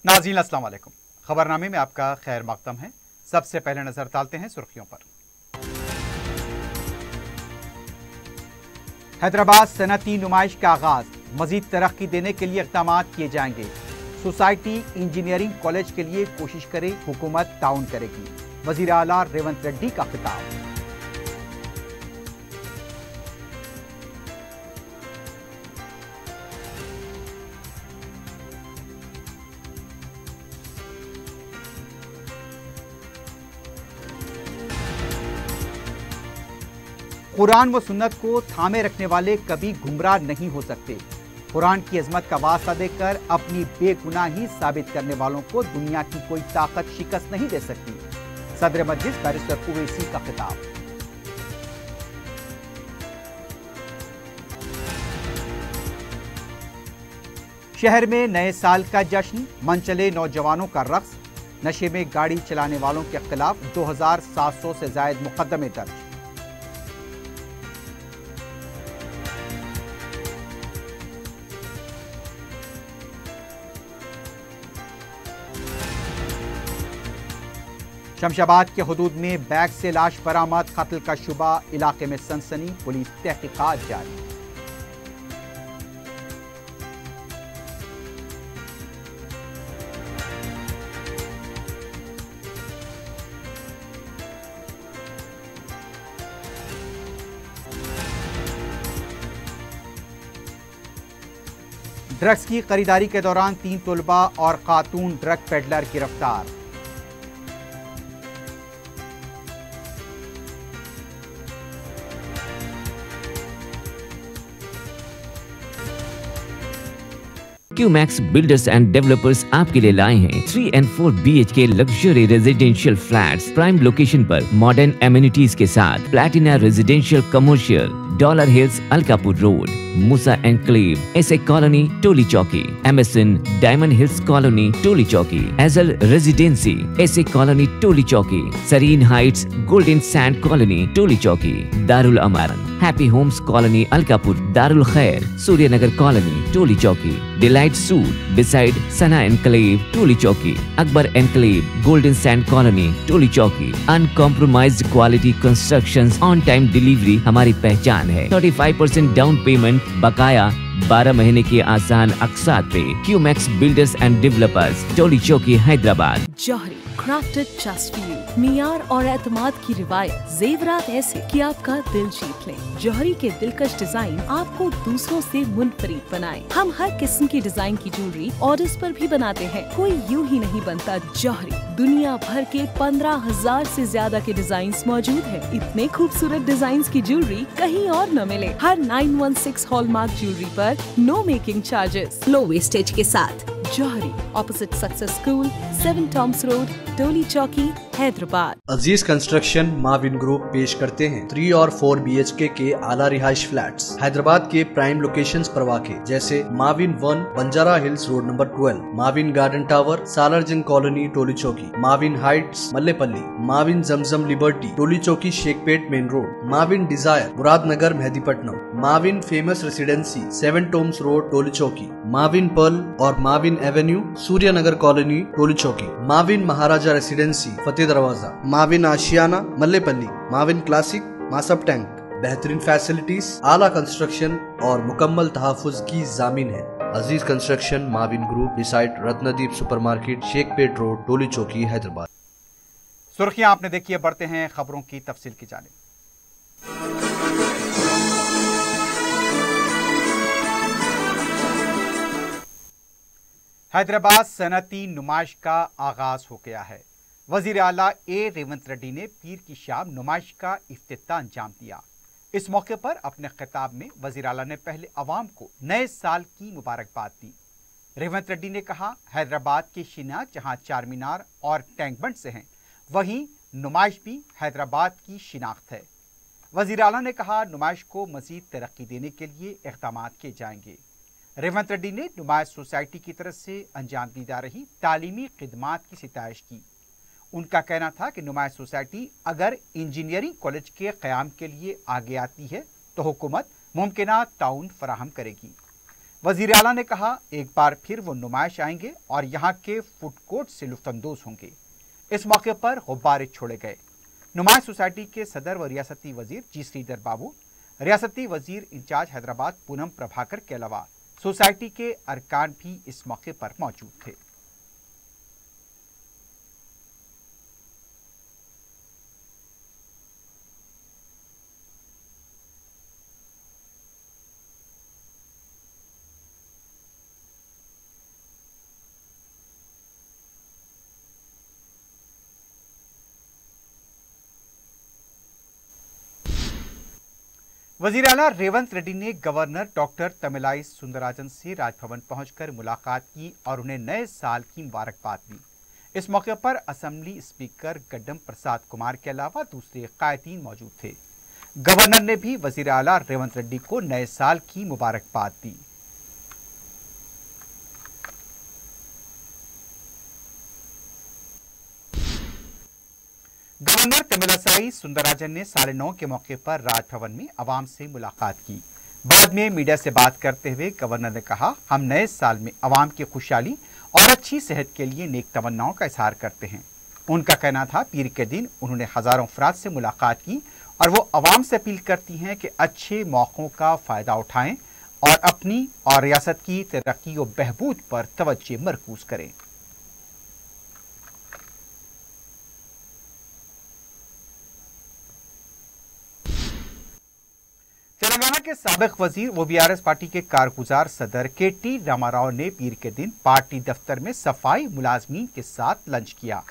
नाज़रीन अस्सलाम वालेकुम। खबरनामे में आपका खैर मक़दम है। सबसे पहले नजर डालते हैं सुर्खियों पर। हैदराबाद सनअती नुमाइश का आगाज, मजीद तरक्की देने के लिए इक़दाम किए जाएंगे। सोसाइटी इंजीनियरिंग कॉलेज के लिए कोशिश करे, हुकूमत ताउन करेगी। वज़ीर आला रेवंत रेड्डी का खिताब। कुरान व सुन्नत को थामे रखने वाले कभी गुमराह नहीं हो सकते। कुरान की अजमत का वास्ता देकर अपनी बेगुनाही साबित करने वालों को दुनिया की कोई ताकत शिकस्त नहीं दे सकती। सदर मजलिस बैरिस्टर उवैसी का खिताब। शहर में नए साल का जश्न, मन चले नौजवानों का रक्स। नशे में गाड़ी चलाने वालों के खिलाफ 2700 से ज्यादा मुकदमे दर्ज। शमशाबाद के हुदूद में बैग से लाश बरामद, कत्ल का शुबा, इलाके में सनसनी, पुलिस तहकीकात जारी। ड्रग्स की खरीदारी के दौरान 3 तलबा और खातून ड्रग पेडलर गिरफ्तार। QMax Builders and Developers आपके लिए लाए हैं 3 and 4 BHK luxury residential flats prime location पर मॉडर्न एमिनिटीज के साथ। Platina residential commercial, dollar hills Alkapur road, Musa enclave, S A colony Toli Chowki, MSN diamond hills colony Toli Chowki, एजल residency S A colony Toli Chowki, Sareen heights golden sand colony Toli Chowki, Darul Amaran happy homes colony Alkapur, Darul Khair Suryanagar colony Toli Chowki, delight suite beside Sana enclave Toli Chowki, Akbar enclave golden sand colony Toli चौकी। Uncompromised quality constructions, on time delivery हमारी पहचान है। 35% down payment, बकाया 12 महीने के आसान अक़सात पे। QMax Builders and Developers, Toli Chowki, Hyderabad. Johri crafted just for you, मियार और एतमाद की रिवायत, जेवरात ऐसे कि आपका दिल जीत लें। जौहरी के दिलकश डिजाइन आपको दूसरों से मुनफरिद बनाए। हम हर किस्म की डिजाइन की ज्वेलरी ऑर्डर्स पर भी बनाते हैं, कोई यूं ही नहीं बनता। जौहरी दुनिया भर के 15,000 से ज्यादा के डिजाइन मौजूद है। इतने खूबसूरत डिजाइन की ज्वेलरी कहीं और न मिले। हर 916 हॉलमार्क ज्वेलरी पर no making charges, low wastage के साथ। Jauhari, opposite success school, 7 tombs road, Toli Chowki, Hyderabad. Aziz construction Mavin group पेश करते हैं 3 और 4 BHK के आला रिहाइश फ्लैट्स हैदराबाद के प्राइम लोकेशंस पर वाक़े, जैसे Mavin 1 Banjara hills road number 12, Mavin garden tower Salarjung colony Toli Chowki, Mavin heights Mallepally, Mavin Zamzam liberty Toli Chowki Shaikpet main road, Mavin desire Muradnagar Mehdipatnam, Mavin famous residency 7 tombs road Toli Chowki, Mavin pearl और Mavin avenue Suryanagar colony Toli Chowki, Mavin Maharaja residency Fateh Darwaza, Mavin Ashiyana Mallepally, Mavin classic Masab tank. बेहतरीन फैसिलिटीज, आला कंस्ट्रक्शन और मुकम्मल तहफ़्फ़ुज़ की ज़ामिन है। Aziz construction Mavin group beside Ratnadeep supermarket Shaikpet road Toli Chowki Hyderabad. सुर्खियां आपने देखी है, बढ़ते हैं खबरों की तफसील की जानिब। हैदराबाद सनअती नुमाइश का आगाज हो गया है। वजीर आला रेवंत रेड्डी ने पीर की शाम नुमाइश का इफ्तिताह अंजाम दिया। इस मौके पर अपने खिताब में वजीर आला ने पहले अवाम को नए साल की मुबारकबाद दी। रेवंत रेड्डी ने कहा, हैदराबाद की शिनाख्त जहां चार मीनार और टैंक बंड से हैं, वहीं नुमाइश भी हैदराबाद की शिनाख्त है। वजीर आला ने कहा, नुमाइश को मजीद तरक्की देने के लिए इक़दाम किए जाएंगे। रेवंत रेड्डी ने नुमाइश सोसाइटी की तरफ से अंजाम दी जा रही तालीमी खिदमात की सितारिश की। उनका कहना था कि नुमाइश सोसाइटी अगर इंजीनियरिंग कॉलेज के क़याम के लिए आगे आती है तो हुकूमत मुमकिना ताउन फराहम करेगी। वजीर आला ने कहा, एक बार फिर वो नुमाइश आएंगे और यहाँ के फूड कोर्ट से लुत्फानंदोज होंगे। इस मौके पर गुब्बारे छोड़े गए। नुमाइश सोसाइटी के सदर व रियासती वजीर जी श्रीधर बाबू, रियासती वजीर इंचार्ज हैदराबाद पूनम प्रभाकर के अलावा सोसाइटी के अरकान भी इस मौके पर मौजूद थे। वजीर आला रेवंत रेड्डी ने गवर्नर डॉक्टर तमिलाई सुंदरराजन से राजभवन पहुंचकर मुलाकात की और उन्हें नए साल की मुबारकबाद दी। इस मौके पर असेंबली स्पीकर गड्डम प्रसाद कुमार के अलावा दूसरे कायदीन मौजूद थे। गवर्नर ने भी वजीर आला रेवंत रेड्डी को नए साल की मुबारकबाद दी। गवर्नर तमिलसाई सुंदरराजन ने 9:30 के मौके पर राजभवन में आवाम से मुलाकात की। बाद में मीडिया से बात करते हुए गवर्नर ने कहा, हम नए साल में आवाम की खुशहाली और अच्छी सेहत के लिए नेक तमन्नाओं का इजहार करते हैं। उनका कहना था, पीर के दिन उन्होंने हजारों अफराद से मुलाकात की और वो आवाम से अपील करती हैं कि अच्छे मौक़ों का फ़ायदा उठाएं और अपनी और रियासत की तरक्की और बहबूद पर तवज्जो मरकूज करें। तेलंगाना के साबिक वजीर व बीआरएस पार्टी के कारगुजार सदर के.टी. रामाराव ने पीर के दिन पार्टी दफ्तर में सफाई मुलाजमीन के साथ लंच किया।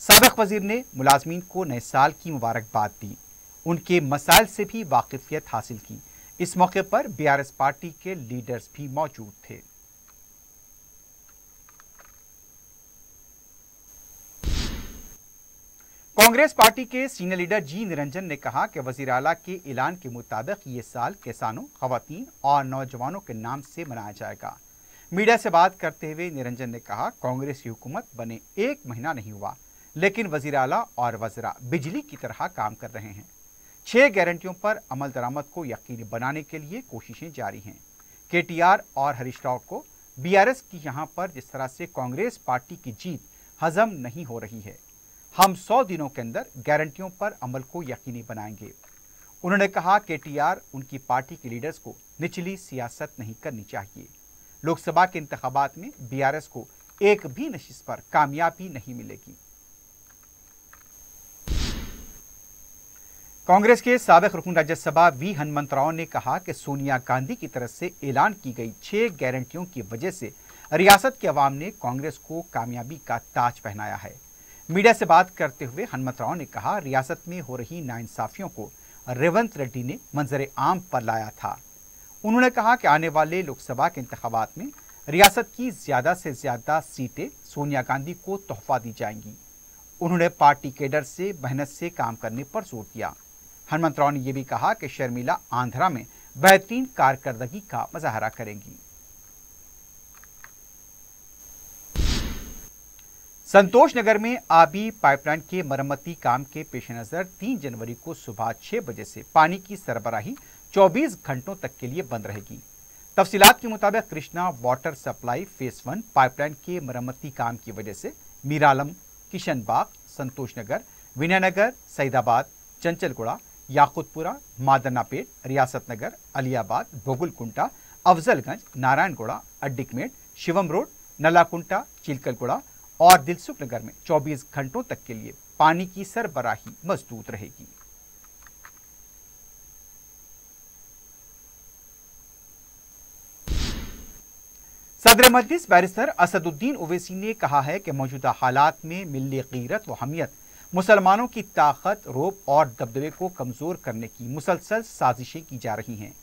साबिक वजीर ने मुलाजमीन को नए साल की मुबारकबाद दी, उनके मसाइल से भी वाकिफियत हासिल की। इस मौके पर बीआरएस पार्टी के लीडर्स भी मौजूद थे। कांग्रेस पार्टी के सीनियर लीडर जी निरंजन ने कहा कि वजीर आला के ऐलान के मुताबिक ये साल किसानों, खवातीन और नौजवानों के नाम से मनाया जाएगा। मीडिया से बात करते हुए निरंजन ने कहा, कांग्रेस की हुकूमत बने 1 महीना नहीं हुआ, लेकिन वजीर आला और वज़रा बिजली की तरह काम कर रहे हैं। 6 गारंटियों पर अमल दरामद को यकीनी बनाने के लिए कोशिशें जारी हैं। केटीआर और हरीश राव को बीआरएस की यहां पर जिस तरह से कांग्रेस पार्टी की जीत हजम नहीं हो रही है, हम 100 दिनों के अंदर गारंटियों पर अमल को यकीनी बनाएंगे। उन्होंने कहा, केटीआर उनकी पार्टी के लीडर्स को निचली सियासत नहीं करनी चाहिए। लोकसभा के इंतखाबात में बीआरएस को एक भी नशिस्त पर कामयाबी नहीं मिलेगी। कांग्रेस के साबिक रुकन राज्यसभा वी हनुमंतराव ने कहा कि सोनिया गांधी की तरफ से ऐलान की गई 6 गारंटियों की वजह से रियासत के अवाम ने कांग्रेस को कामयाबी का ताज पहनाया है। मीडिया से बात करते हुए हनुमंतराव ने कहा, रियासत में हो रही नाइंसाफियों को रेवंत रेड्डी ने मंजर आम पर लाया था। उन्होंने कहा कि आने वाले लोकसभा के इंतखाबात में रियासत की ज्यादा से ज्यादा सीटें सोनिया गांधी को तोहफा दी जाएंगी। उन्होंने पार्टी केडर से मेहनत से काम करने पर जोर दिया। हनुमंतराव ने यह भी कहा कि शर्मिला आंध्रा में बेहतरीन कारकर्दगी का मुजाहरा करेंगी। संतोष नगर में आबी पाइपलाइन के मरम्मती काम के पेश नजर 3 जनवरी को सुबह 6 बजे से पानी की सरबराही 24 घंटों तक के लिए बंद रहेगी। तफसीलात के मुताबिक Krishna water supply phase 1 pipeline के मरम्मती काम की वजह से मीरालम, किशनबाग, संतोष नगर, विनयनगर, सईदाबाद, चंचलगुड़ा, याकुतपुरा, मादनापेट, रियासत नगर, अलियाबाद, भोगुलकुंटा, अफजलगंज, नारायणगुड़ा, अड्डिकमेट, शिवम रोड, नलाकुंटा, चिलकलगुड़ा और दिलसुख नगर में 24 घंटों तक के लिए पानी की सरबराही मजबूत रहेगी। सदर मजलिस बैरिस्टर असदुद्दीन ओवैसी ने कहा है कि मौजूदा हालात में मिल्ली गीरत व हमियत, मुसलमानों की ताकत, रोब और दबदबे को कमजोर करने की मुसलसल साजिशें की जा रही हैं।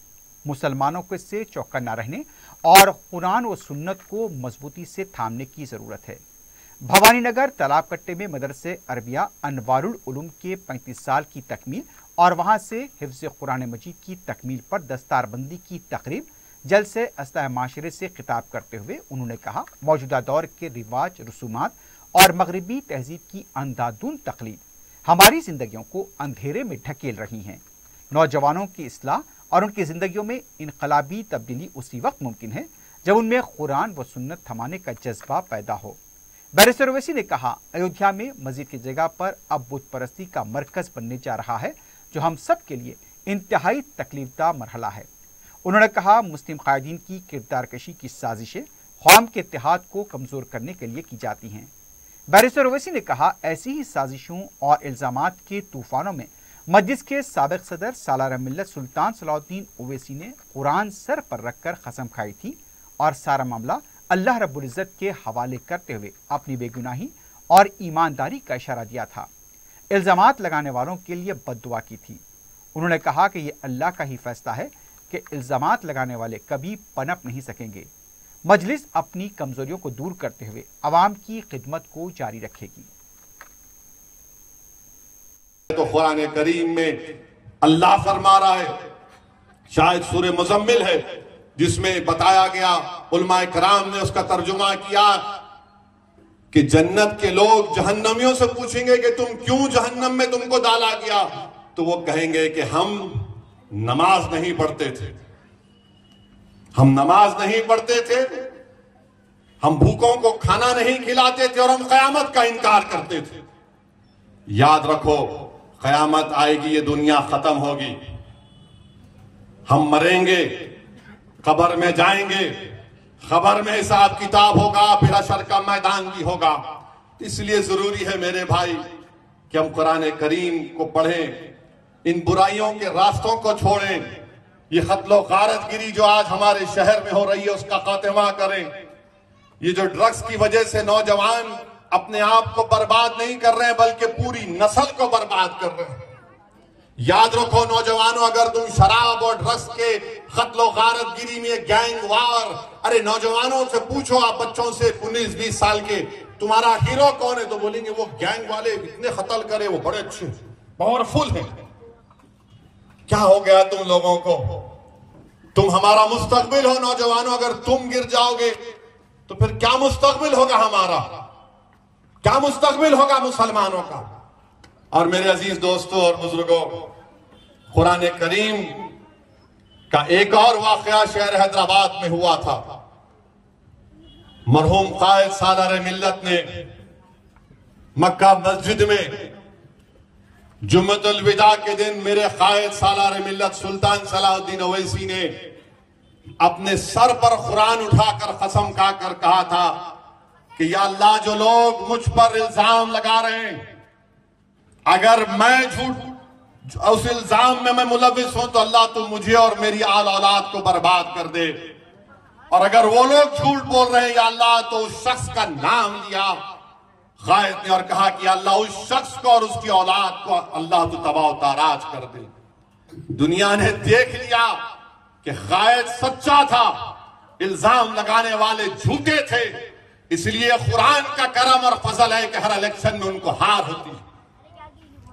मुसलमानों को इससे चौकन्ना रहने और कुरान व सुन्नत को मजबूती से थामने की जरूरत है। भवानी नगर तालाब कट्टे में मदरसे अरबिया अनवारुल उलूम के 35 साल की तकमील और वहां से हिफ्ज़ कुरान मजीद की तकमील पर दस्तारबंदी की तकरीब जलसे अस्लाह माशरे से खिताब करते हुए उन्होंने कहा, मौजूदा दौर के रिवाज, रसूमात और मगरबी तहजीब की अंधाधुंध तकलीद हमारी जिंदगियों को अंधेरे में ढकेल रही हैं। नौजवानों की इस्लाह और उनकी जिंदगियों में इनकलाबी तब्दीली उसी वक्त मुमकिन है जब उनमें कुरान व सुन्नत थमाने का जज्बा पैदा हो। बैरिस्टर ओवैसी ने कहा, अयोध्या में मस्जिद की जगह पर अब बुत परस्ती का मरकज बनने जा रहा है, जो हम सब के लिए इंतहाई तकलीफदा मरहला है। उन्होंने कहा, मुस्लिम कायदीन की किरदार कशी की साजिशें कौम के इत्तेहाद को कमज़ोर करने के लिए की जाती हैं। बैरिस्टर ओवैसी ने कहा, ऐसी ही साजिशों और इल्ज़ामात के तूफानों में मजलिस के साबिक सदर सालार मिल्लत सुल्तान सलाउद्दीन ओवैसी ने कुरान सर पर रखकर कसम खाई थी और सारा मामला अल्लाह रब्बुल इज़्ज़त के हवाले करते हुए अपनी बेगुनाही और ईमानदारी का इशारा दिया था। इल्ज़ामात लगाने वालों के लिए बद्दुआ की थी। उन्होंने कहा कि ये अल्लाह का ही फैसला है कि इल्ज़ामात लगाने वाले कभी पनप नहीं सकेंगे। मजलिस अपनी कमजोरियों को दूर करते हुए अवाम की खिदमत को जारी रखेगी। तो कुरान करीम में अल्लाह फरमा रहा है, शायद सूरह मुज़म्मिल है, जिसमें बताया गया, उलमाए कराम ने उसका तर्जुमा किया कि जन्नत के लोग जहन्नमियों से पूछेंगे कि तुम क्यों जहन्नम में तुमको डाला गया, तो वो कहेंगे कि हम नमाज नहीं पढ़ते थे, हम नमाज नहीं पढ़ते थे, हम भूखों को खाना नहीं खिलाते थे और हम क़यामत का इनकार करते थे। याद रखो, क़यामत आएगी, ये दुनिया खत्म होगी, हम मरेंगे, कब्र में जाएंगे, खबर में हिसाब किताब होगा, फिर हशर का मैदान भी होगा। इसलिए जरूरी है मेरे भाई कि हम कुरान करीम को पढ़ें, इन बुराइयों के रास्तों को छोड़ें। ये क़त्ल गारतगिरी जो आज हमारे शहर में हो रही है उसका खात्मा करें। ये जो ड्रग्स की वजह से नौजवान अपने आप को बर्बाद नहीं कर रहे हैं बल्कि पूरी नस्ल को बर्बाद कर रहे हैं। याद रखो नौजवानों, अगर तुम शराब और ड्रग्स के क़त्ल गारतगिरी में गैंग वार, अरे नौजवानों से पूछो, आप बच्चों से 19-20 साल के, तुम्हारा हीरो कौन है, तो बोलेंगे वो गैंग वाले इतने कत्ल करे, वो बड़े अच्छे पावरफुल हैं। क्या हो गया तुम लोगों को? तुम हमारा मुस्तकबिल हो नौजवानों, अगर तुम गिर जाओगे तो फिर क्या मुस्तकबिल होगा हमारा, क्या मुस्तकबिल होगा मुसलमानों का। और मेरे अजीज दोस्तों और बुजुर्गों, कुरान करीम का एक और वाकया शहर हैदराबाद में हुआ था। मरहूम कायद सालार मिल्लत ने मक्का मस्जिद में जुम्मतुल विदा के दिन मेरे कायद सालार मिल्लत सुल्तान सलाउद्दीन ओवैसी ने अपने सर पर कुरान उठाकर कसम खाकर कहा था कि या अल्लाह, जो लोग मुझ पर इल्जाम लगा रहे हैं, अगर मैं झूठ उस इल्जाम में मैं मुलविस हूं तो अल्लाह तू मुझे और मेरी आल औलाद को बर्बाद कर दे। और अगर वो लोग झूठ बोल रहे हैं या अल्लाह, तो उस शख्स का नाम लिया कायद ने और कहा कि अल्लाह उस शख्स को और उसकी औलाद को अल्लाह तू तबाह ताराज कर दे। दुनिया ने देख लिया कि कायद सच्चा था, इल्जाम लगाने वाले झूठे थे। इसलिए कुरान का करम और फजल है कि हर इलेक्शन में उनको हार होती है,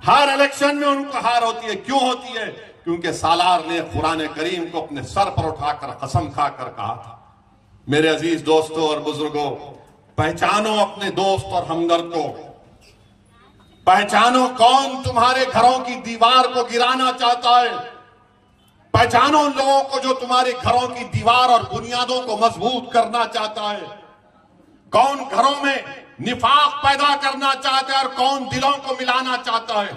हर इलेक्शन में उनको हार होती है। क्यों होती है? क्योंकि सालार ने कुरान करीम को अपने सर पर उठाकर कसम खाकर कहा था। मेरे अजीज दोस्तों और बुजुर्गों, पहचानो अपने दोस्त और हमदर्द को, पहचानो कौन तुम्हारे घरों की दीवार को गिराना चाहता है, पहचानो उन लोगों को जो तुम्हारे घरों की दीवार और बुनियादों को मजबूत करना चाहता है, कौन घरों में निफाक पैदा करना चाहता है और कौन दिलों को मिलाना चाहता है।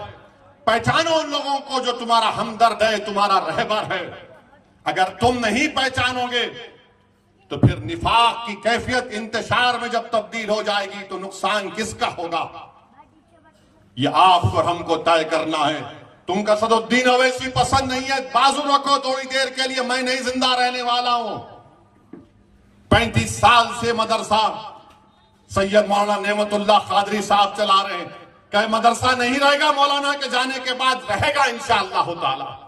पहचानो उन लोगों को जो तुम्हारा हमदर्द है, तुम्हारा रहबर है। अगर तुम नहीं पहचानोगे तो फिर निफाक की कैफियत इंतशार में जब तब्दील हो जाएगी तो नुकसान किसका होगा, ये आपको और हमको तय करना है। तुमको सदुद्दीन ओवैसी पसंद नहीं है, बाजू रखो थोड़ी देर के लिए, मैं नहीं जिंदा रहने वाला हूं। 35 साल से मदरसा सैयद मौलाना नेमतुल्लाह कादरी साहब चला रहे हैं। क्या मदरसा नहीं रहेगा मौलाना के जाने के बाद? रहेगा इंशाअल्लाह ताला।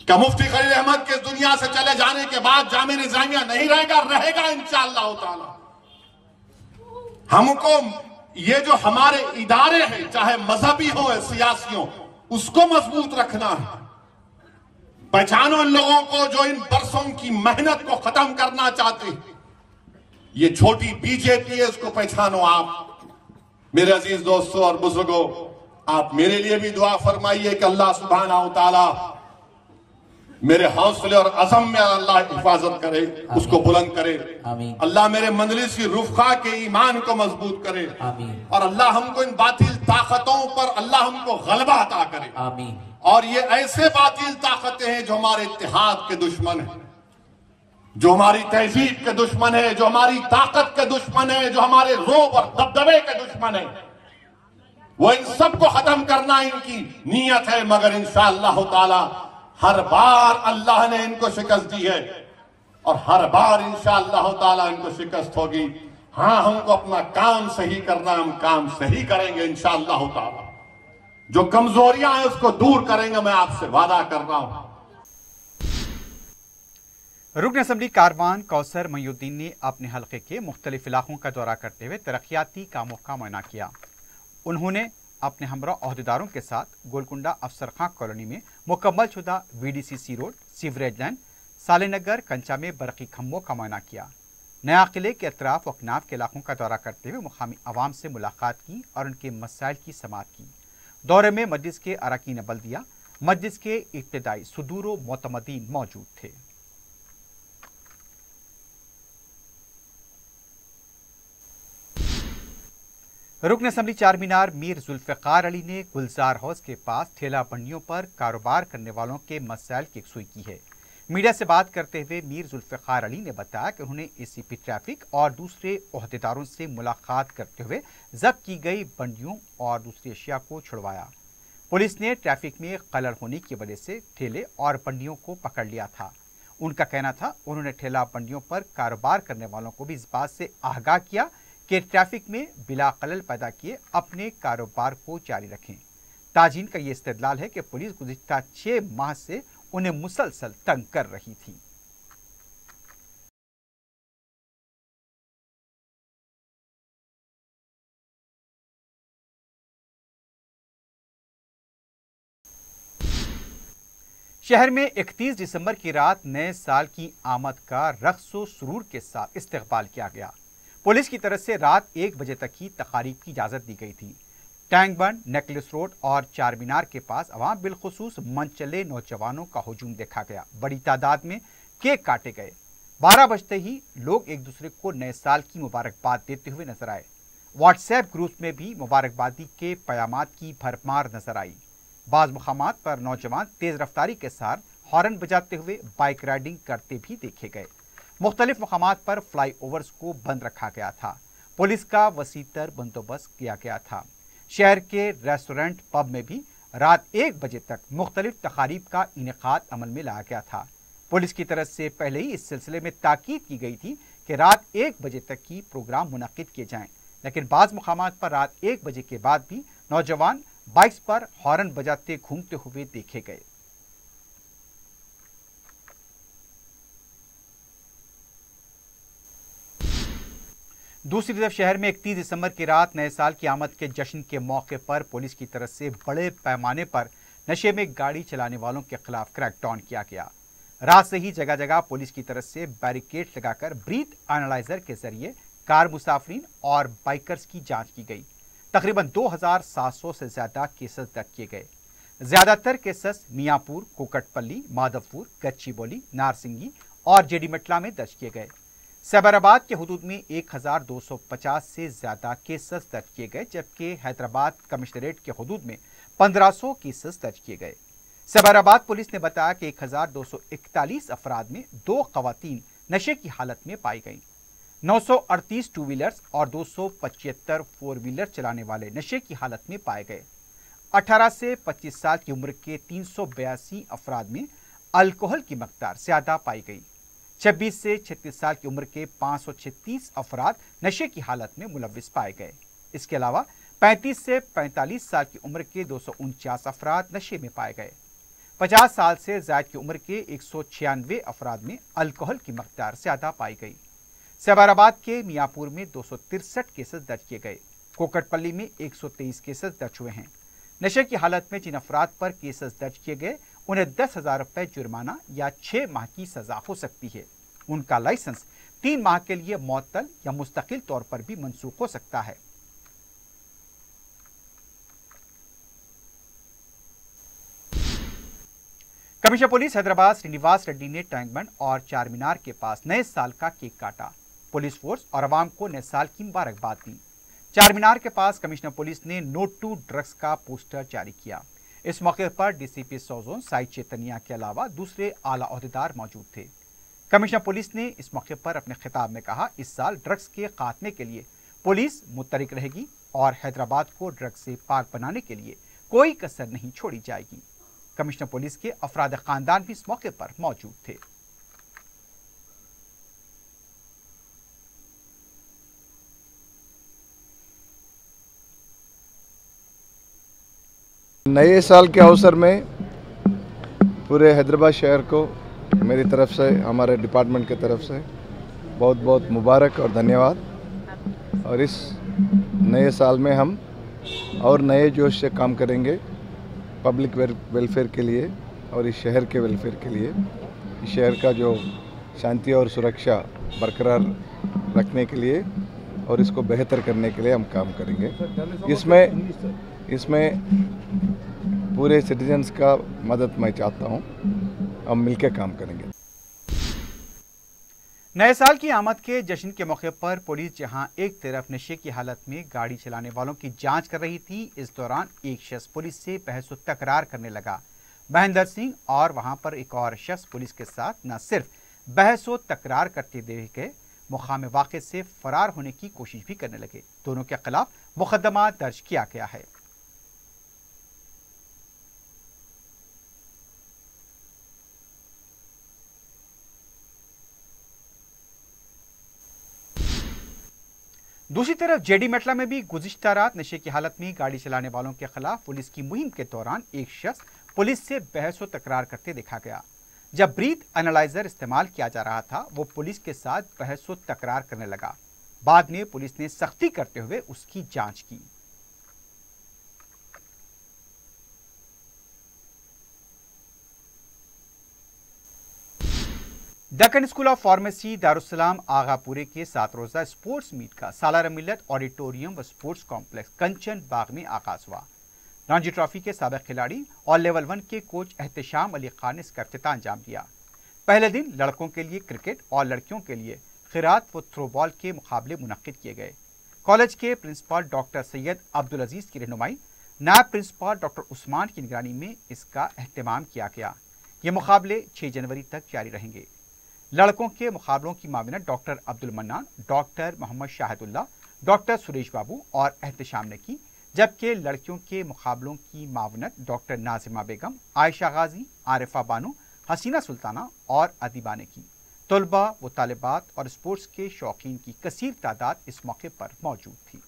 क्या मुफ्ती खलील अहमद के दुनिया से चले जाने के बाद जामिया निजामिया नहीं रहेगा? रहेगा इंशाअल्लाह ताला। हमको ये जो हमारे इदारे हैं, चाहे मजहबी हो या सियासी हो, उसको मजबूत रखना है। पहचानो उन लोगों को जो इन बरसों की मेहनत को खत्म करना चाहते हैं। ये छोटी बीजेपी है, इसको पहचानो आप। मेरे अजीज दोस्तों और बुजुर्गों, आप मेरे लिए भी दुआ फरमाइए कि अल्लाह सुब्हानहू तआला मेरे हौसले और अज़म में अल्लाह हिफाजत करे, उसको बुलंद करे। अल्लाह मेरे मंजलिस की रुफ़क़ा के ईमान को मजबूत करे और अल्लाह हमको इन बातिल ताकतों पर अल्लाह हमको गलबा अता करे। और ये ऐसे बातिल ताकतें हैं जो हमारे इत्तेहाद के दुश्मन हैं, जो हमारी तहजीब के दुश्मन है, जो हमारी ताकत के दुश्मन है, जो हमारे रोब और दबदबे के दुश्मन है, वो इन सबको खत्म करना इनकी नीयत है। मगर इंशाअल्लाह ताला हर बार अल्लाह ने इनको शिकस्त दी है और हर बार इंशाअल्लाह ताला इनको शिकस्त होगी। हाँ, हमको अपना काम सही करना, हम काम सही करेंगे इंशाअल्लाह ताला। जो कमजोरियां हैं उसको दूर करेंगे, मैं आपसे वादा कर रहा हूं। रुकन असम्बली कारवान कौसर महीउद्दीन ने अपने हलके के मुख्तलिफ इलाकों का दौरा करते हुए तरक्याती कामों का मुआयना किया। उन्होंने अपने हमरा अहदेदारों के साथ गोलकुंडा अफसर खां कॉलोनी में मुकम्मल शुदा VDCC रोड, सीवरेज लाइन, सालेनगर कंचा में बरकी खम्भों का मुआयना किया। नया किले के अतराफ व अकनाफ के इलाकों का दौरा करते हुए मुकामी अवाम से मुलाकात की और उनके मसाइल की समाअत की। दौरे में मस्जिद के अरकान बल्दिया, मस्जिद के इब्तिदाई सुदूर व मोतमदीन मौजूद थे। रुकन असम्बली चारमीनार मीर जुल्फ़िकार अली ने गुलजार हाउस के पास ठेला बंडियों पर कारोबार करने वालों के मसाइल की यकसुई की है। मीडिया से बात करते हुए मीर जुल्फ़िकार अली ने बताया कि उन्होंने ACP ट्रैफिक और दूसरे अहदेदारों से मुलाकात करते हुए जब्त की गई बंडियों और दूसरी अशिया को छुड़वाया। पुलिस ने ट्रैफिक में खलल होने की वजह से ठेले और बंडियों को पकड़ लिया था। उनका कहना था उन्होंने ठेला बंडियों पर कारोबार करने वालों को भी इस बात से आगाह किया कि ट्रैफिक में बिला खलल पैदा किए अपने कारोबार को जारी रखें। ताजीन का ये इस्तेदलाल है कि पुलिस गुज़िश्ता 6 माह से उन्हें मुसलसल तंग कर रही थी। शहर में 31 दिसंबर की रात नए साल की आमद का रक्स व सुरूर के साथ इस्तकबाल किया गया। पुलिस की तरफ से रात 1 बजे तक की तकारीब की इजाज़त दी गई थी। टैंक बंड, नेकलेस रोड और चारमीनार के पास अवाम बिलखुसूस मनचले नौजवानों का हुजूम देखा गया। बड़ी तादाद में केक काटे गए। 12 बजते ही लोग एक दूसरे को नए साल की मुबारकबाद देते हुए नजर आए। व्हाट्सएप ग्रुप में भी मुबारकबादी के पयामात की भरमार नजर आई। बाज़ मुकामात पर नौजवान तेज रफ्तारी के साथ हॉर्न बजाते हुए बाइक राइडिंग करते भी देखे गए। मुख्तलिफ मकामात पर फ्लाई ओवर्स को बंद रखा गया था। पुलिस का वसीतर बंदोबस्त किया गया था। शहर के रेस्टोरेंट पब में भी रात 1 बजे तक मुख्तलिफ तकारीब का इनेकाद अमल में लाया गया था। पुलिस की तरफ से पहले ही इस सिलसिले में ताकीद की गई थी कि रात 1 बजे तक की प्रोग्राम मुनक्किद किए जाएं, लेकिन बाज़ मुकामात पर रात 1 बजे के बाद भी नौजवान बाइक्स पर हॉर्न बजाते घूमते हुए देखे गए। दूसरी तरफ शहर में 31 दिसंबर की रात नए साल की आमद के जश्न के मौके पर पुलिस की तरफ से बड़े पैमाने पर नशे में गाड़ी चलाने वालों के खिलाफ क्रैकडाउन किया गया। रात से ही जगह जगह पुलिस की तरफ से बैरिकेड लगाकर ब्रीथ एनालाइजर के जरिए कार मुसाफिरीन और बाइकर्स की जांच की गई। तकरीबन 2700 से ज्यादा केसेस दर्ज किए गए। ज्यादातर केसेस मियाँपुर, कोकटपल्ली, माधवपुर, गच्चीबौली, नारसिंगी और जेडीमटला में दर्ज किए गए। सैबराबाद के हुदूद में 1250 से ज्यादा केसेस दर्ज किए गए, जबकि हैदराबाद कमिश्नरेट के हुदूद में 1500 केसेस दर्ज किए गए। सैबराबाद पुलिस ने बताया कि 1241 अफराद में 2 खवातीन नशे की हालत में पाई गईं। 938 टू व्हीलर्स और 275 फोर व्हीलर चलाने वाले नशे की हालत में पाए गए। 18 से 25 साल की उम्र के 382 अफराद में अल्कोहल की मकदार ज्यादा पाई गई। 26 से 36 साल की उम्र के 536 अफराद नशे की हालत में मुलव्विस पाए गए। इसके अलावा 35 से 45 साल की उम्र के 249 अफराद नशे में पाए गए। 50 साल से ज़ायद की उम्र के 196 अफराद में अल्कोहल की मकदार ज्यादा पाई गई। सैबराबाद के मियाँपुर में 263 केसेस दर्ज किए गए। कोकटपल्ली में 123 केसेस दर्ज हुए हैं। नशे की हालत में जिन अफराद पर केसेस दर्ज किए गए उन्हें 10,000 रुपये जुर्माना या 6 माह की सजा हो सकती है। उनका लाइसेंस 3 माह के लिए मुअत्तल या मुस्तकिल तौर पर भी मनसूख हो सकता है। Commissioner commissioner police Hyderabad Srinivas Reddy ने टैंक बंड और चार मीनार के पास नए साल का केक काटा। पुलिस फोर्स और आवाम को नए साल की मुबारकबाद दी। चार मीनार के पास कमिश्नर पुलिस ने नो टू ड्रग्स का पोस्टर जारी किया। इस मौके पर डीसीपी सौजोन साई चैतन्या के अलावा दूसरे आला ओहदेदार मौजूद थे। कमिश्नर पुलिस ने इस मौके पर अपने खिताब में कहा, इस साल ड्रग्स के खात्मे के लिए पुलिस मुतरिक रहेगी और हैदराबाद को ड्रग्स से पाक बनाने के लिए कोई कसर नहीं छोड़ी जाएगी। कमिश्नर पुलिस के अफराद खानदान भी इस मौके पर मौजूद थे। नए साल के अवसर में पूरे हैदराबाद शहर को मेरी तरफ से, हमारे डिपार्टमेंट की तरफ से बहुत बहुत मुबारक और धन्यवाद। और इस नए साल में हम और नए जोश से काम करेंगे पब्लिक वेलफेयर के लिए और इस शहर के वेलफेयर के लिए। इस शहर का जो शांति और सुरक्षा बरकरार रखने के लिए और इसको बेहतर करने के लिए हम काम करेंगे। इसमें पूरे सिटीजन्स का मदद मैं चाहता हूँ, हम मिलकर काम करेंगे। नए साल की आमद के जश्न के मौके पर पुलिस जहां एक तरफ नशे की हालत में गाड़ी चलाने वालों की जांच कर रही थी, इस दौरान एक शख्स पुलिस से बहस व तकरार करने लगा। महेंद्र सिंह और वहां पर एक और शख्स पुलिस के साथ न सिर्फ बहस व तकरार करते देखे, मुकाम वाक़े से फरार होने की कोशिश भी करने लगे। दोनों के खिलाफ मुकदमा दर्ज किया गया है। दूसरी तरफ जेडी मेटला में भी गुज़िश्ता रात नशे की हालत में गाड़ी चलाने वालों के खिलाफ पुलिस की मुहिम के दौरान एक शख्स पुलिस से बहस व तकरार करते देखा गया। जब ब्रीथ एनालाइजर इस्तेमाल किया जा रहा था, वो पुलिस के साथ बहस व तकरार करने लगा। बाद में पुलिस ने सख्ती करते हुए उसकी जांच की। Deccan school of pharmacy Darussalam आगापुरे के 7 रोजा स्पोर्ट्स मीट का सालाना मिलत ऑडिटोरियम व स्पोर्ट्स कॉम्प्लेक्स कंचन बाग में आगाज हुआ। रणजी ट्रॉफी के साबिक खिलाड़ी और लेवल 1 के कोच एहतशाम अली खान ने इसका इफ्तिताह अंजाम दिया। पहले दिन लड़कों के लिए क्रिकेट और लड़कियों के लिए खिरात व थ्रोबॉल के मुकाबले मुनक्किद किए गए। कॉलेज के प्रिंसिपल डॉक्टर सैयद अब्दुल अजीज़ की रहनुमाई, नायब प्रिंसिपल डॉक्टर उस्मान की निगरानी में इसका एहतमाम किया गया। ये मुकाबले 6 जनवरी तक जारी रहेंगे। लड़कों के मुकाबलों की माविनत doctor Abdul Mannan, doctor Mohammad Shahidullah, doctor Suresh Babu और एहतशाम ने की, जबकि लड़कियों के मुकाबलों की माविनत डॉक्टर नाजिमा बेगम, आयशा गाजी, आरिफा बानो, हसीना सुल्ताना और अदीबा ने की। तलबा व तालिबात और स्पोर्ट्स के शौकीन की कसीर तादाद इस मौके पर मौजूद थी।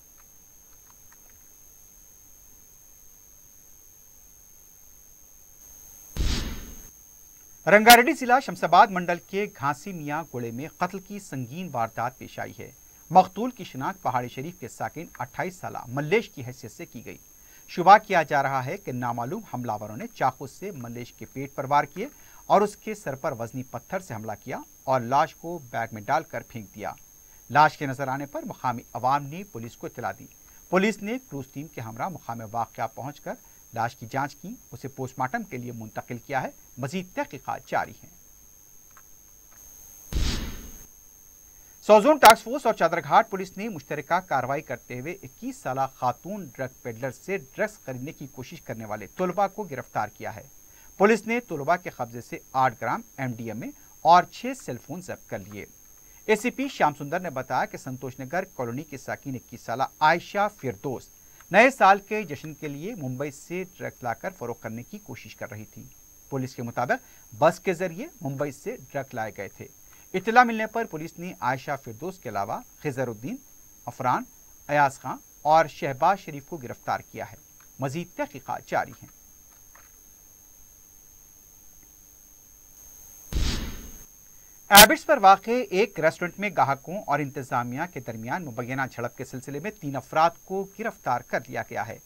रंगारेड्डी जिला शमशाबाद मंडल के घासी मियां गोड़े में कत्ल की संगीन वारदात पेश आई है। मकतूल की शिनाख्त पहाड़ी शरीफ के साकिन 28 साला मल्लेश की हैसियत से की गई। शुबा किया जा रहा है कि नामालूम हमलावरों ने चाकू से मल्लेश के पेट पर वार किए और उसके सर पर वजनी पत्थर से हमला किया और लाश को बैग में डालकर फेंक दिया। लाश के नजर आने पर मुकामी अवाम ने पुलिस को इत्तला दी। पुलिस ने क्रूज टीम के हमरा मुकाम वाक़या पहुंचकर लाश की जांच की, उसे पोस्टमार्टम के लिए मुंतकिल किया है। मजीद तहकीकात जारी हैं। सौजोन टास्क फोर्स और चादरघाट पुलिस ने मुश्तरका कार्रवाई करते हुए 21 साला खातून ड्रग पेडलर से ड्रग्स खरीदने की कोशिश करने वाले तलबा को गिरफ्तार किया है। पुलिस ने तलबा के कब्जे से 8 ग्राम MDMA और 6 सेलफोन जब्त कर लिए। ACP श्याम सुंदर ने बताया कि संतोष नगर कॉलोनी के साकिन 21 साला आयशा फिरदौस नए साल के जश्न के लिए मुंबई से ड्रग्स लाकर फरोख्त करने की कोशिश कर रही थी। पुलिस के मुताबिक बस के जरिए मुंबई से ड्रग्स लाए गए थे। इत्तला मिलने पर पुलिस ने आयशा फिरदौस के अलावा खिजरुद्दीन, अफरान, अयाज खां और शहबाज शरीफ को गिरफ्तार किया है। मजीद तहकीकात जारी हैं। एबिट्स पर वाक़े एक रेस्टोरेंट में ग्राहकों और इंतजामिया के दरमियान मुबैना झड़प के सिलसिले में 3 अफराद को गिरफ्तार कर लिया गया है।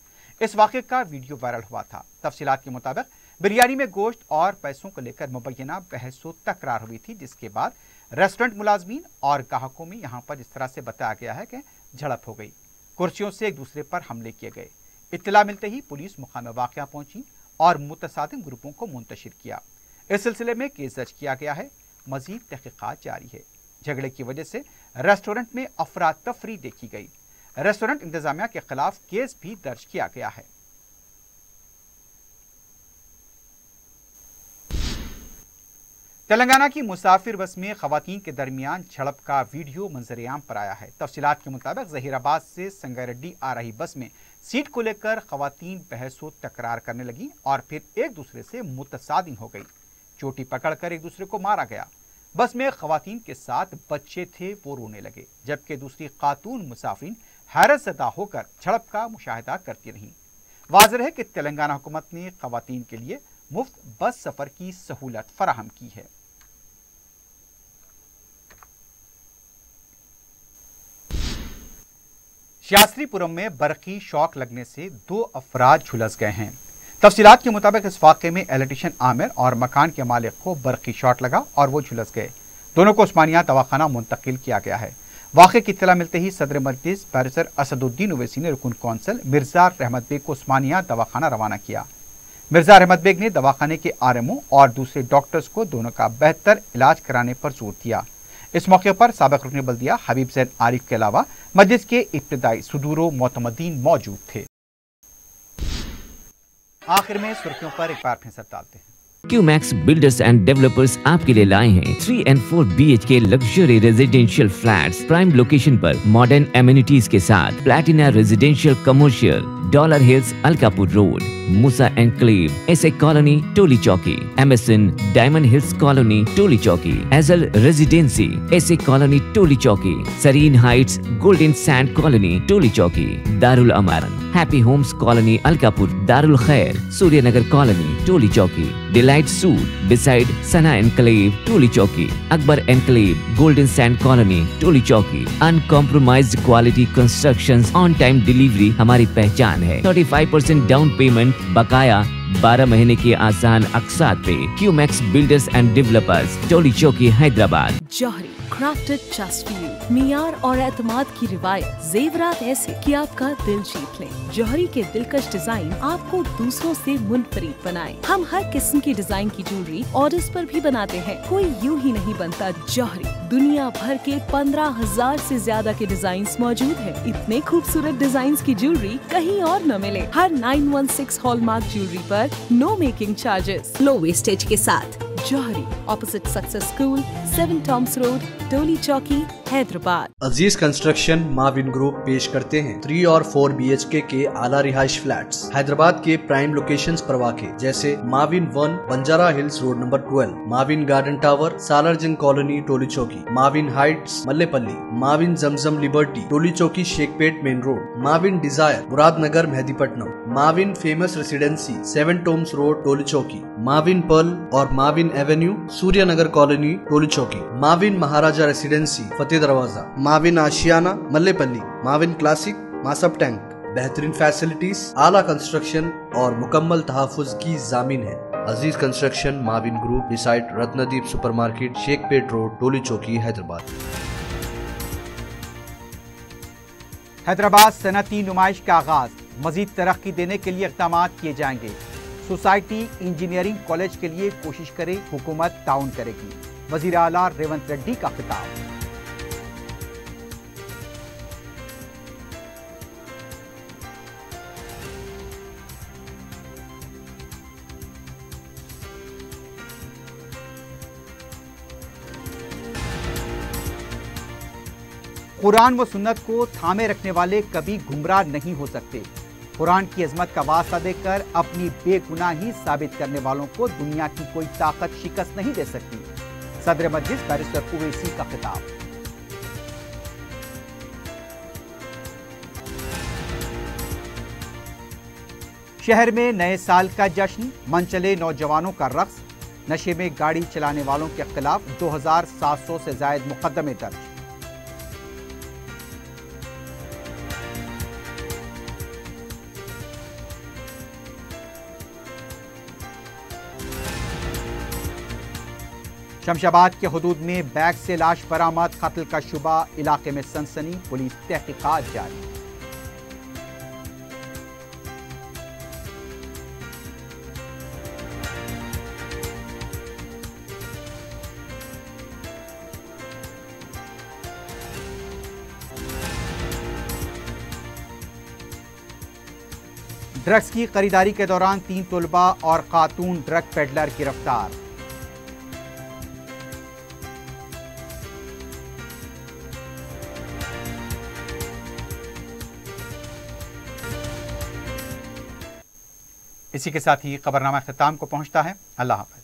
इस वाक़े का वीडियो वायरल हुआ था। तफसीलात के मुताबिक बिरयानी में गोश्त और पैसों को लेकर मुबैना बहस व तकरार हुई थी, जिसके बाद रेस्टोरेंट मुलाजमीन और ग्राहकों में यहाँ पर इस तरह से बताया गया है कि झड़प हो गई। कुर्सियों से एक दूसरे पर हमले किए गए। इत्तला मिलते ही पुलिस मुकाम वाक़या पहुंची और मुतसादिम ग्रुपों को मुंतशिर किया। इस सिलसिले में केस दर्ज किया गया है। मजीद तहकीकात जारी है। झगड़े की वजह से रेस्टोरेंट में अफरा तफरी देखी गई। रेस्टोरेंट इंतजामिया के खिलाफ केस भी दर्ज किया गया है। तेलंगाना की मुसाफिर बस में खवातीन के दरमियान झड़प का वीडियो मंजरेआम पर आया है। तफसीलात के मुताबिक जहीराबाद से संगारेड्डी आ रही बस में सीट को लेकर खवातीन बहस व तकरार करने लगी और फिर एक दूसरे से मुतसादिम हो गई। चोटी पकड़कर एक दूसरे को मारा गया। बस में खवातीन के साथ बच्चे थे, वो रोने लगे, जबकि दूसरी खातून मुसाफिर हैरत ज़दा होकर झड़प का मुशाहिदा करती रहीं। वाज़ेह है कि तेलंगाना हुकूमत ने खवातीन के लिए मुफ्त बस सफर की सहूलत फराहम की है। शास्त्रीपुरम में बरकी शॉक लगने से 2 अफराद झुलस गए हैं। तफसीलात के मुताबिक इस वाक़े में इलेक्ट्रीशियन आमिर और मकान के मालिक को बरकी शॉट लगा और वो झुलस गए। दोनों को उस्मानिया दवाखाना मुंतकिल किया गया है। वाक़े की इत्तला मिलते ही सदर मजलिस बैरिस्टर असदुद्दीन ओवैसी ने रुकन कौंसल मिर्जा रहमत बेग को उस्मानिया दवाखाना रवाना किया। मिर्जा रहमत बेग ने दवाखाने के आरएमओ और दूसरे डॉक्टर्स को दोनों का बेहतर इलाज कराने पर जोर दिया। इस मौके पर साबिक रुकन बल्दिया हबीब ज़ैन आरिफ के अलावा मजलिस के इब्तिदाई सुदूरो मोतमदीन मौजूद थे। आखिर में सुर्खियों पर एक बार फिर से डालते हैं। QMax बिल्डर्स एंड डेवलपर्स आपके लिए लाए हैं 3 and 4 BHK luxury residential flats prime location पर मॉडर्न एमिनिटीज के साथ platina residential commercial dollar hills Alkapur road Musa enclave S A colony Toli Chowki MSN diamond hills colony Toli Chowki एजल residency S A colony Toli Chowki Sareen heights golden sand colony Toli Chowki Darul Amaran happy homes colony Alkapur Darul Khair Suryanagar colony Toli Chowki delight suite beside Sana enclave Toli Chowki Akbar enclave golden sand colony Toli चौकी uncompromised quality constructions on time delivery हमारी पहचान है। 35% down payment बकाया 12 महीने के आसान अक़सात पे। QMax builders and developers Toli Chowki Hyderabad. Johri crafted just for you, मियार और एतमाद की रिवायत, जेवरात ऐसे कि आपका दिल जीत लें। जौहरी के दिलकश डिजाइन आपको दूसरों से मुनफरिद बनाए। हम हर किस्म की डिजाइन की ज्वेलरी ऑर्डर्स पर भी बनाते हैं। कोई यूं ही नहीं बनता। जौहरी दुनिया भर के 15,000 से ज्यादा के डिजाइन मौजूद है। इतने खूबसूरत डिजाइन की ज्वेलरी कहीं और न मिले। हर 916 हॉलमार्क ज्वेलरी पर no making charges, low wastage के साथ। Jauhari opposite success school, 7 tombs road, Toli Chowki, Hyderabad. Aziz construction Mavin group पेश करते हैं 3 और 4 BHK के आला रिहाइश फ्लैट्स हैदराबाद के प्राइम लोकेशंस पर वाक़े, जैसे Mavin 1 Banjara hills road number 12, Mavin garden tower Salarjung colony Toli Chowki, Mavin heights Mallepally, Mavin Zamzam liberty Toli Chowki Shaikpet main road, Mavin desire Muradnagar Mehdipatnam, Mavin famous residency 7 tombs road Toli Chowki, Mavin pearl और Mavin avenue Suryanagar colony Toli Chowki, Mavin Maharaja residency Fateh Darwaza, Mavin Ashiyana Mallepally, Mavin classic Masab tank. बेहतरीन फैसिलिटीज, आला कंस्ट्रक्शन और मुकम्मल तहफ़्फ़ुज़ की ज़ामीन है। Aziz construction Mavin group beside Ratnadeep supermarket Shaikpet road Toli Chowki Hyderabad. Hyderabad सनती नुमाइश का आगाज, मजीद तरक्की देने के लिए इक़दाम किए जाएंगे। सोसाइटी इंजीनियरिंग कॉलेज के लिए कोशिश करे, हुकूमत ताउन करेगी। वज़ीर आला रेवंत रेड्डी का खिताब। कुरान व सुन्नत को थामे रखने वाले कभी गुमराह नहीं हो सकते। कुरान की अजमत का वास्ता देकर अपनी बेगुनाही साबित करने वालों को दुनिया की कोई ताकत शिकस्त नहीं दे सकती। सदर मजलिस बैरिस्टर ओवैसी का खिताब। शहर में नए साल का जश्न, मन चले नौजवानों का रक्स। नशे में गाड़ी चलाने वालों के खिलाफ 2700 से ज्यादा मुकदमे दर्ज। शमशाबाद के हुदूद में बैग से लाश बरामद, कत्ल का शुबा, इलाके में सनसनी, पुलिस तहकीकात जारी। ड्रग्स की खरीदारी के दौरान 3 तलबा और खातून ड्रग पेडलर गिरफ्तार। इसी के साथ ही खबरनामा ख़िताम को पहुंचता है। अल्लाह हाफ़िज़।